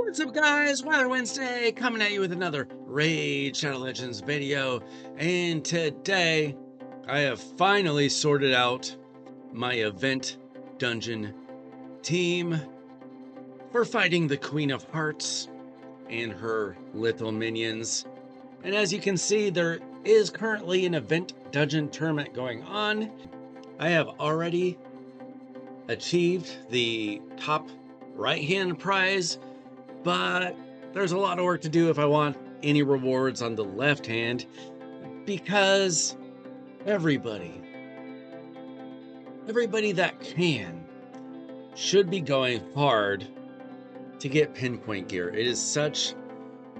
What's up, guys? Wilder Wednesday coming at you with another Raid Shadow Legends video. And today I have finally sorted out my event dungeon team for fighting the Queen of Hearts and her little minions. And as you can see, there is currently an event dungeon tournament going on. I have already achieved the top right-hand prize, but there's a lot of work to do if I want any rewards on the left hand, because everybody that can should be going hard to get Pinpoint gear. It is such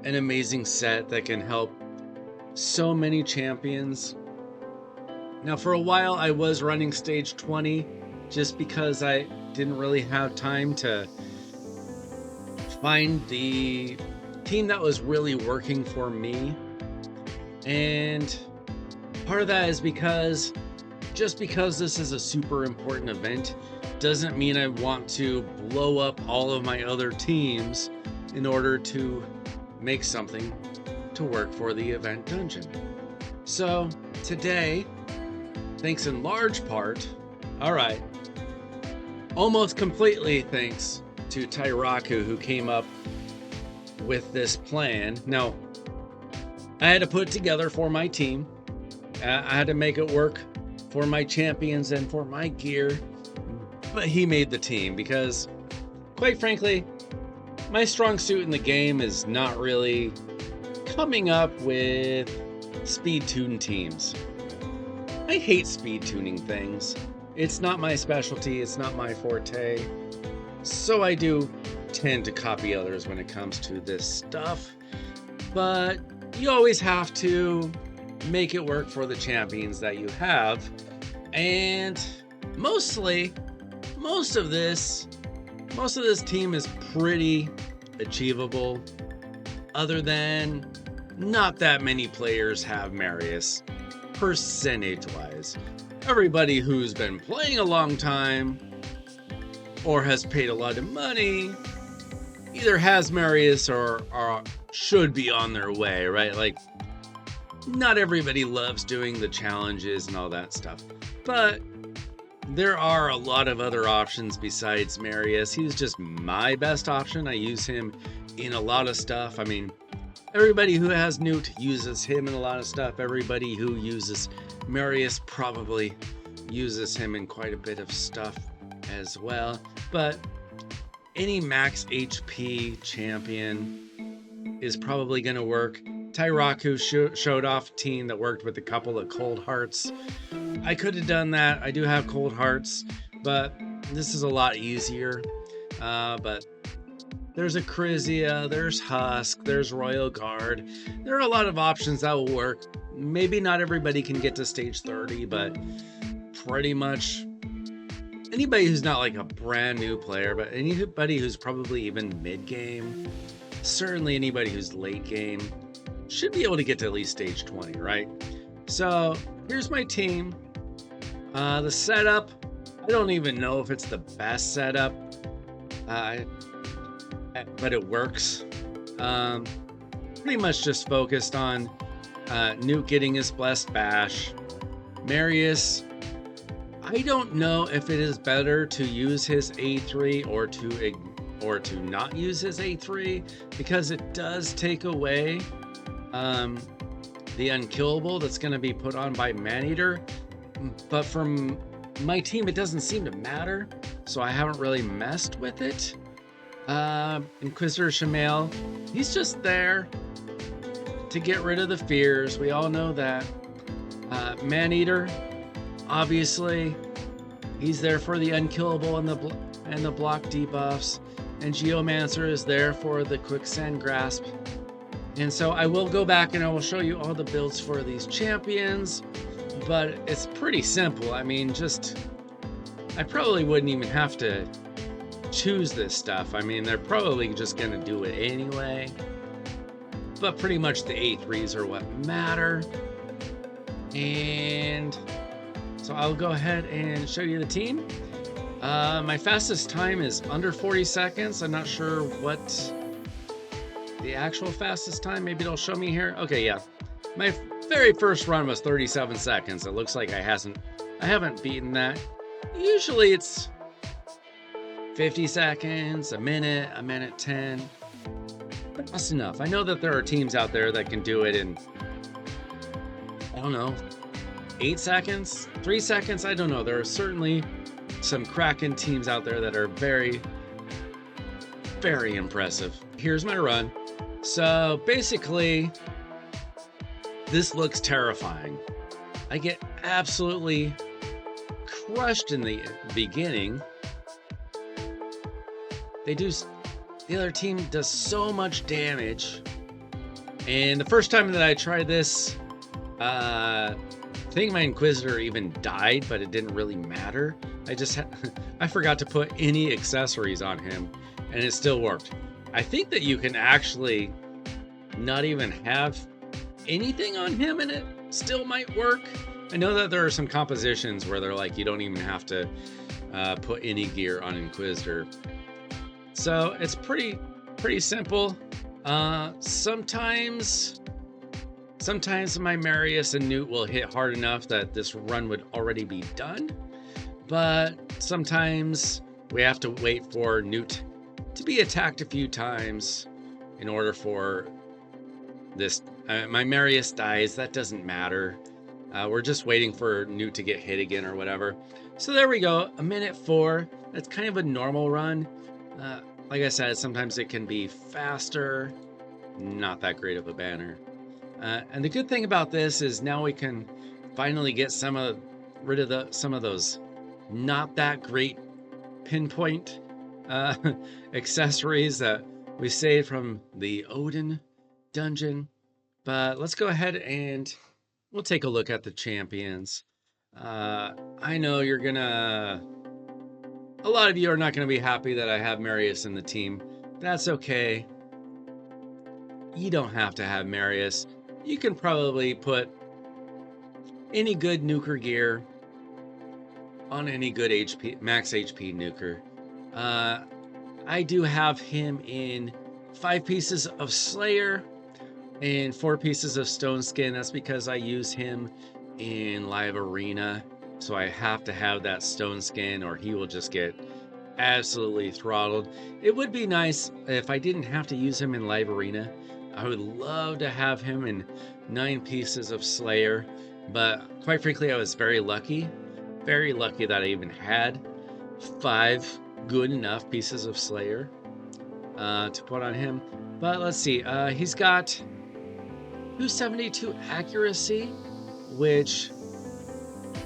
an amazing set that can help so many champions. Now, for a while I was running stage 20 just because I didn't really have time to find the team that was really working for me. And part of that is because just because this is a super important event doesn't mean I want to blow up all of my other teams in order to make something to work for the event dungeon. So today, thanks in large part, almost completely thanks to TyRaids, who came up with this plan. Now, I had to put it together for my team. I had to make it work for my champions and for my gear, but he made the team because, quite frankly, my strong suit in the game is not really coming up with speed tune teams. I hate speed tuning things. It's not my specialty, it's not my forte. So I do tend to copy others when it comes to this stuff, but you always have to make it work for the champions that you have. And most of this team is pretty achievable, other than not that many players have Marius percentage-wise. Everybody who's been playing a long time or has paid a lot of money either has Marius or should be on their way, right? Like, not everybody loves doing the challenges and all that stuff, but there are a lot of other options besides Marius. He's just my best option. I use him in a lot of stuff. I mean, everybody who has Newt uses him in a lot of stuff. Everybody who uses Marius probably uses him in quite a bit of stuff as well. But any max HP champion is probably going to work. TyRaids showed off a team that worked with a couple of cold hearts. I could have done that. I do have cold hearts, but this is a lot easier. But there's a Chrysia, there's Husk, there's Royal Guard. There are a lot of options that will work. Maybe not everybody can get to stage 30, but pretty much anybody who's not like a brand new player, but anybody who's probably even mid-game, certainly anybody who's late game, should be able to get to at least stage 20, right? So here's my team. The setup, I don't even know if it's the best setup, but it works. Pretty much just focused on Newt getting his blessed bash. Marius, I don't know if it is better to use his A3 or to not use his A3, because it does take away the unkillable that's going to be put on by Maneater. But from my team, it doesn't seem to matter, so I haven't really messed with it. Inquisitor Shamail, he's just there to get rid of the fears. We all know that. Maneater, obviously, he's there for the unkillable and the block debuffs. And Geomancer is there for the quicksand grasp. And so I will go back and I will show you all the builds for these champions, but it's pretty simple. I mean, I probably wouldn't even have to choose this stuff. I mean, they're probably just gonna do it anyway, but pretty much the A3s are what matter. And so I'll go ahead and show you the team. My fastest time is under 40 seconds. I'm not sure what the actual fastest time. Maybe it'll show me here. Okay, yeah. My very first run was 37 seconds. It looks like I haven't beaten that. Usually it's 50 seconds, a minute 10. But that's enough. I know that there are teams out there that can do it in, I don't know, 8 seconds, 3 seconds. I don't know. There are certainly some Kraken teams out there that are very, very impressive. Here's my run. So basically, this looks terrifying. I get absolutely crushed in the beginning. The other team does so much damage. And the first time that I tried this, I think my Inquisitor even died, but it didn't really matter. I forgot to put any accessories on him, and it still worked. I think that you can actually not even have anything on him and it still might work. I know that there are some compositions where they're like, you don't even have to put any gear on Inquisitor. So it's pretty simple. Sometimes my Marius and Newt will hit hard enough that this run would already be done. But sometimes we have to wait for Newt to be attacked a few times in order for this. My Marius dies, that doesn't matter. We're just waiting for Newt to get hit again or whatever. So there we go, a minute 4. That's kind of a normal run. Like I said, sometimes it can be faster. Not that great of a banner. And the good thing about this is now we can finally get rid of some of those not that great Pinpoint accessories that we saved from the Odin dungeon. But let's go ahead and we'll take a look at the champions. I know a lot of you are not gonna be happy that I have Marius in the team. That's okay. You don't have to have Marius. You can probably put any good nuker gear on any good max HP nuker. I do have him in 5 pieces of Slayer and 4 pieces of Stone Skin. That's because I use him in live arena, so I have to have that Stone Skin or he will just get absolutely throttled. It would be nice if I didn't have to use him in live arena. I would love to have him in 9 pieces of Slayer, but quite frankly I was very lucky that I even had 5 good enough pieces of Slayer to put on him. But let's see, he's got 272 accuracy, which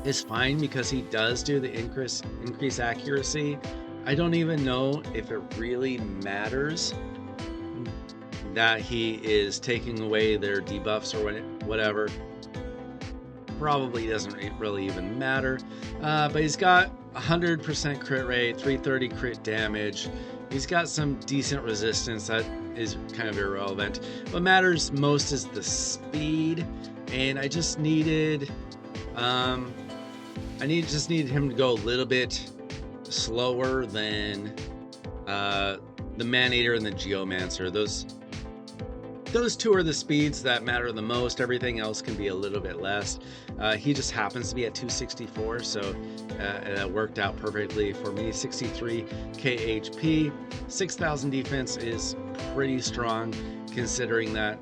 is fine because he does do the increase accuracy. I don't even know if it really matters that he is taking away their debuffs or whatever. Probably doesn't really even matter. But he's got 100% crit rate, 330 crit damage. He's got some decent resistance that is kind of irrelevant. What matters most is the speed, and I just needed him to go a little bit slower than the Man-Eater and the Geomancer. Those 2 are the speeds that matter the most. Everything else can be a little bit less. He just happens to be at 264, so that worked out perfectly for me. 63 KHP, 6,000 defense is pretty strong, considering that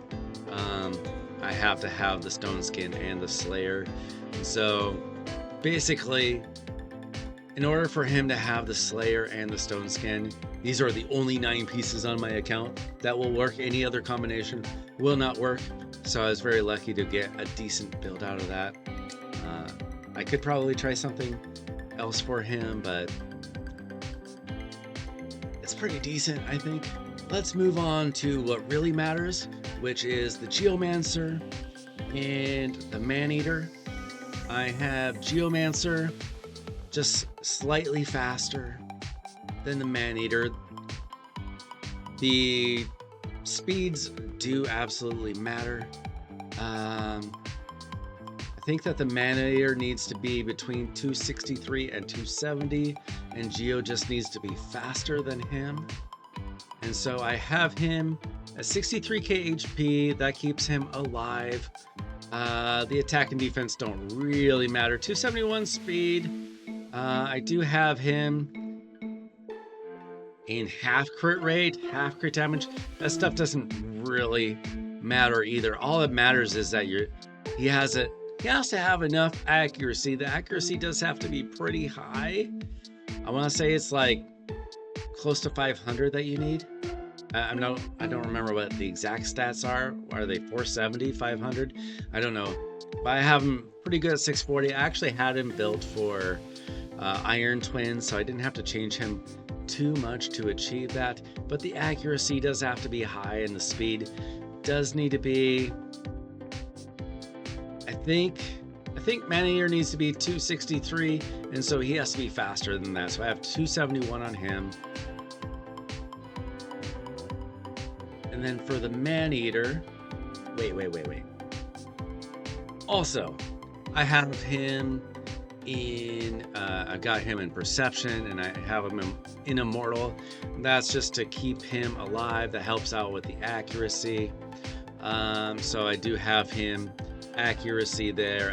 I have to have the Stone Skin and the Slayer. So basically, in order for him to have the Slayer and the Stone Skin, these are the only 9 pieces on my account that will work. Any other combination will not work. So I was very lucky to get a decent build out of that. I could probably try something else for him, but it's pretty decent, I think. Let's move on to what really matters, which is the Geomancer and the Man-Eater. I have Geomancer just slightly faster than the Man-Eater. The speeds do absolutely matter. I think that the Man-Eater needs to be between 263 and 270, and Geo just needs to be faster than him. And so I have him At 63k HP, that keeps him alive. The attack and defense don't really matter. 271 speed. I do have him in half crit rate, half crit damage. That stuff doesn't really matter either. All that matters is that he has to have enough accuracy. The accuracy does have to be pretty high. I want to say it's like close to 500 that you need. I don't remember what the exact stats are. Are they 470, 500? I don't know. But I have him pretty good at 640. I actually had him built for Iron Twins, so I didn't have to change him too much to achieve that. But the accuracy does have to be high, and the speed does need to be. I think Maneater needs to be 263, and so he has to be faster than that. So I have 271 on him. And then for the Maneater, wait. Also, I have him in, I got him in Perception, and I have him in Immortal. That's just to keep him alive. That helps out with the accuracy. So I do have him accuracy there.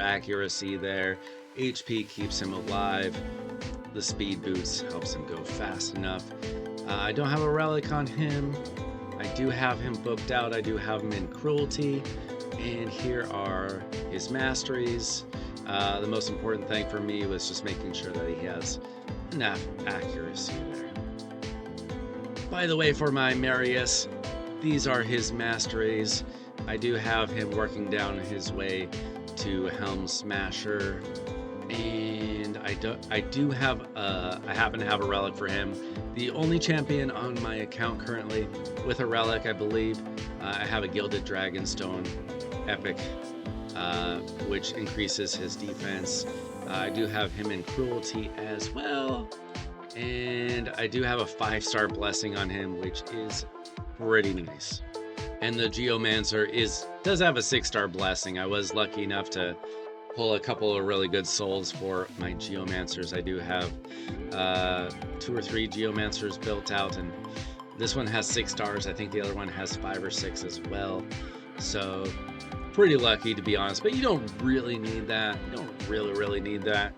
HP keeps him alive. The speed boost helps him go fast enough. I don't have a relic on him. I do have him booked out. I do have him in Cruelty. And here are his masteries. The most important thing for me was just making sure that he has enough accuracy there. By the way, for my Marius, these are his masteries. I do have him working down his way to Helm Smasher. And I happen to have a relic for him. The only champion on my account currently with a relic, I believe. I have a Gilded Dragonstone Epic, which increases his defense. I do have him in Cruelty as well. And I do have a 5-star blessing on him, which is pretty nice. And the Geomancer does have a 6-star blessing. I was lucky enough to pull a couple of really good souls for my Geomancers. I do have 2 or 3 Geomancers built out, and this one has 6 stars. I think the other one has 5 or 6 as well. So pretty lucky, to be honest, but you don't really need that. You don't really need that.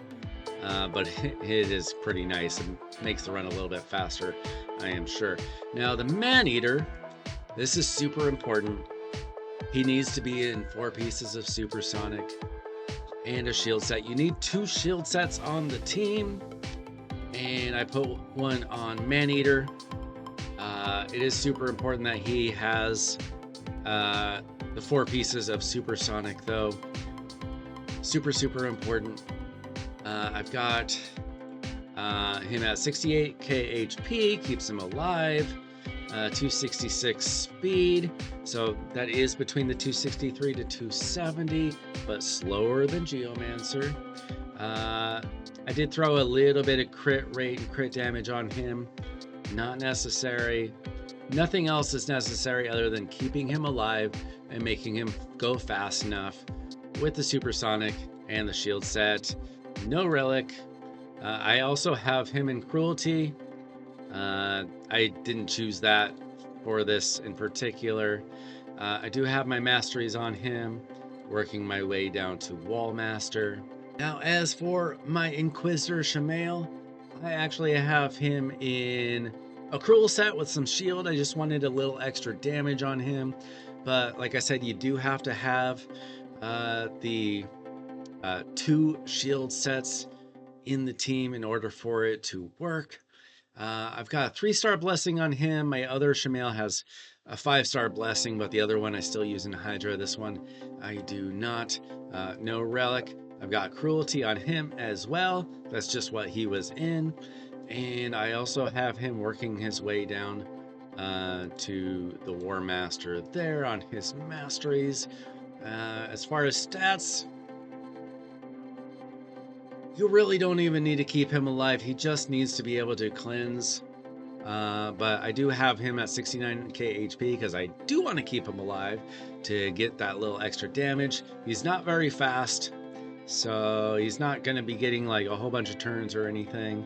But it is pretty nice and makes the run a little bit faster, I am sure. Now the Maneater, this is super important. He needs to be in 4 pieces of Supersonic and a shield set. You need 2 shield sets on the team, and I put one on Maneater. It is super important that he has the 4 pieces of Supersonic, though. Super important. I've got him at 68k HP, keeps him alive. 266 speed, so that is between the 263 to 270, but slower than Geomancer. I did throw a little bit of crit rate and crit damage on him. Not necessary. Nothing else is necessary other than keeping him alive and making him go fast enough with the Supersonic and the shield set. No relic. I also have him in Cruelty. I didn't choose that for this in particular. I do have my masteries on him, working my way down to Wallmaster. Now, as for my Inquisitor Shamail, I actually have him in a cruel set with some shield. I just wanted a little extra damage on him. But like I said, you do have to have the 2 shield sets in the team in order for it to work. I've got a 3-star blessing on him. My other Shamail has a 5-star blessing, but the other one I still use in Hydra. This one I do not. No relic. I've got Cruelty on him as well. That's just what he was in. And I also have him working his way down to the War Master there on his masteries. As far as stats, you really don't even need to keep him alive. He just needs to be able to cleanse. But I do have him at 69k HP because I do want to keep him alive to get that little extra damage. He's not very fast, so he's not going to be getting like a whole bunch of turns or anything.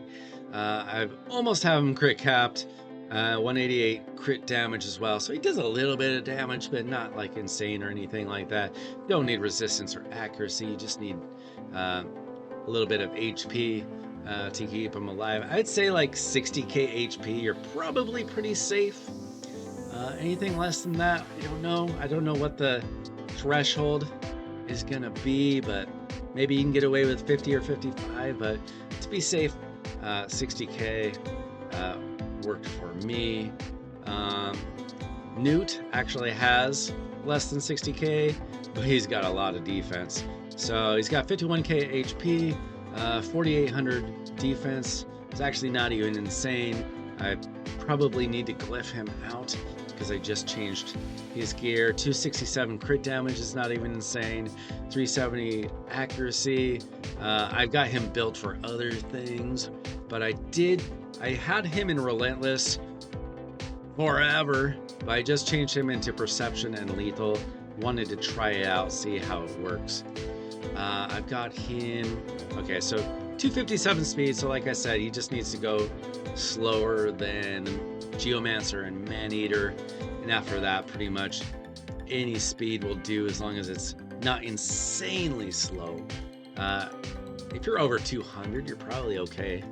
I've almost have him crit capped. 188 crit damage as well. So he does a little bit of damage, but not like insane or anything like that. You don't need resistance or accuracy. You just need a little bit of HP to keep him alive. I'd say like 60k HP, you're probably pretty safe. Anything less than that, I don't know. I don't know what the threshold is gonna be, but maybe you can get away with 50 or 55, but to be safe, 60k worked for me. Newt actually has less than 60k, but he's got a lot of defense. So he's got 51k HP, 4800 defense. It's actually not even insane. I probably need to glyph him out because I just changed his gear. 267 crit damage is not even insane. 370 accuracy. I've got him built for other things, but I had him in Relentless forever, but I just changed him into Perception and Lethal. Wanted to try it out, see how it works. I've got him, okay, so 257 speed, so like I said, he just needs to go slower than Geomancer and Maneater, and after that, pretty much any speed will do as long as it's not insanely slow. If you're over 200, you're probably okay.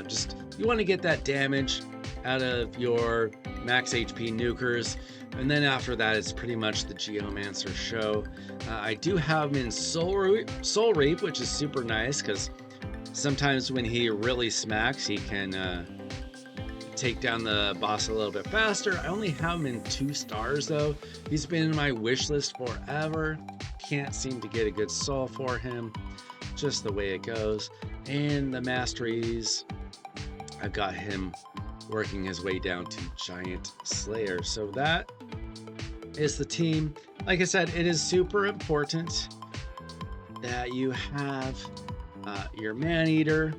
Just you want to get that damage out of your max HP nukers, and then after that it's pretty much the Geomancer show. I do have him in Soul Reap, which is super nice because sometimes when he really smacks, he can take down the boss a little bit faster. I only have him in 2 stars though. He's been in my wish list forever. Can't seem to get a good soul for him. Just the way it goes. And the masteries, I've got him working his way down to Giant Slayer. So that is the team. Like I said, it is super important that you have your Maneater.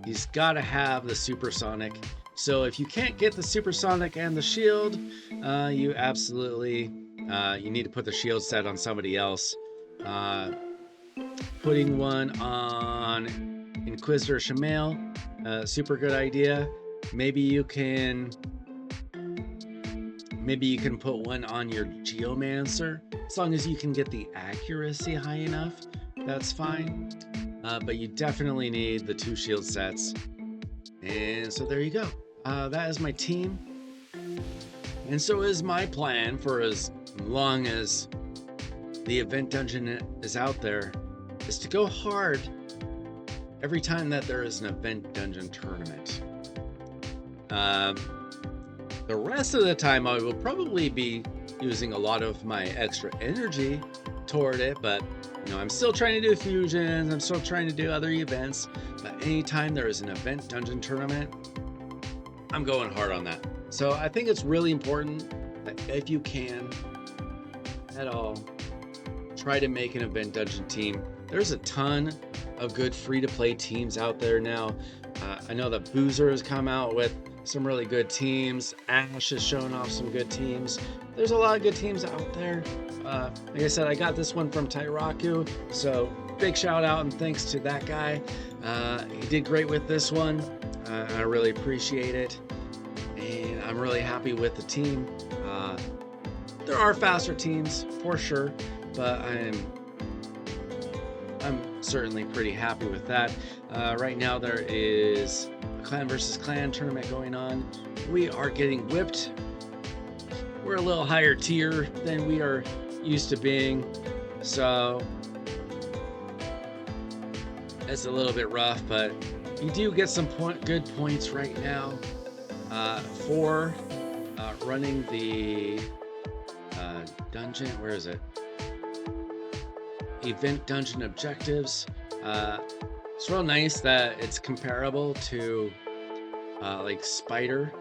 He's got to have the Supersonic. So if you can't get the Supersonic and the shield, you absolutely you need to put the shield set on somebody else. Putting one on Inquisitor Shamail, super good idea. Maybe you can put one on your Geomancer, as long as you can get the accuracy high enough. That's fine. But you definitely need the 2 shield sets. And so there you go. That is my team. And so is my plan for as long as the event dungeon is out there, is to go hard every time that there is an event dungeon tournament. The rest of the time I will probably be using a lot of my extra energy toward it, but you know, I'm still trying to do fusions, I'm still trying to do other events, but anytime there is an event dungeon tournament, I'm going hard on that. So I think it's really important that if you can at all, try to make an event dungeon team. There's a ton of good free-to-play teams out there now. I know that Boozer has come out with some really good teams. Ash has shown off some good teams. There's a lot of good teams out there. Like I said, I got this one from TyRaids, so big shout out and thanks to that guy. He did great with this one. I really appreciate it, and I'm really happy with the team. There are faster teams for sure, but I'm certainly pretty happy with that. Right now there is a clan versus clan tournament going on. We are getting whipped. We're a little higher tier than we are used to being, so it's a little bit rough, but you do get some good points right now for running the dungeon. Where is it? Event dungeon objectives. It's real nice that it's comparable to like Spider.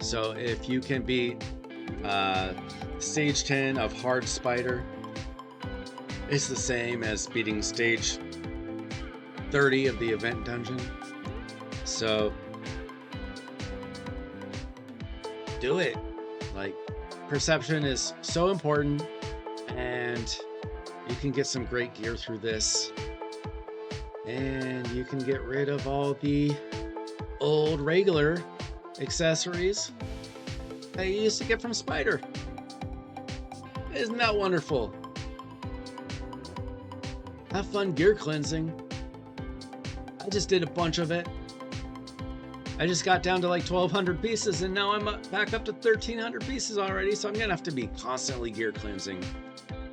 So if you can beat stage 10 of hard Spider, it's the same as beating stage 30 of the event dungeon. So do it. Like, perception is so important, and you can get some great gear through this, and you can get rid of all the old regular accessories that you used to get from Spider. Isn't that wonderful? Have fun gear cleansing. I just did a bunch of it. I just got down to like 1,200 pieces, and now I'm back up to 1,300 pieces already, so I'm gonna have to be constantly gear cleansing.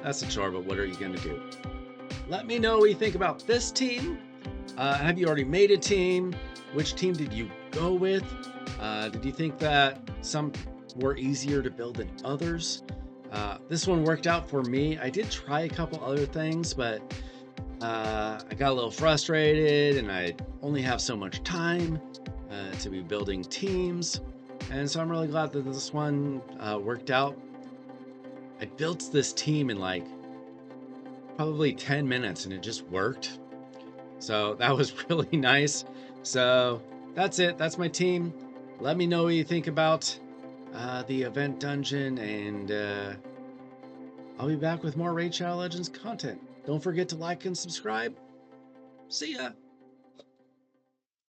That's a chore, but what are you gonna do? Let me know what you think about this team. Have you already made a team? Which team did you go with? Did you think that some were easier to build than others? This one worked out for me. I did try a couple other things, but I got a little frustrated, and I only have so much time to be building teams. And so I'm really glad that this one worked out. I built this team in like probably 10 minutes, and it just worked. So that was really nice. So that's it. That's my team. Let me know what you think about the event dungeon, and I'll be back with more Raid Shadow Legends content. Don't forget to like and subscribe. See ya.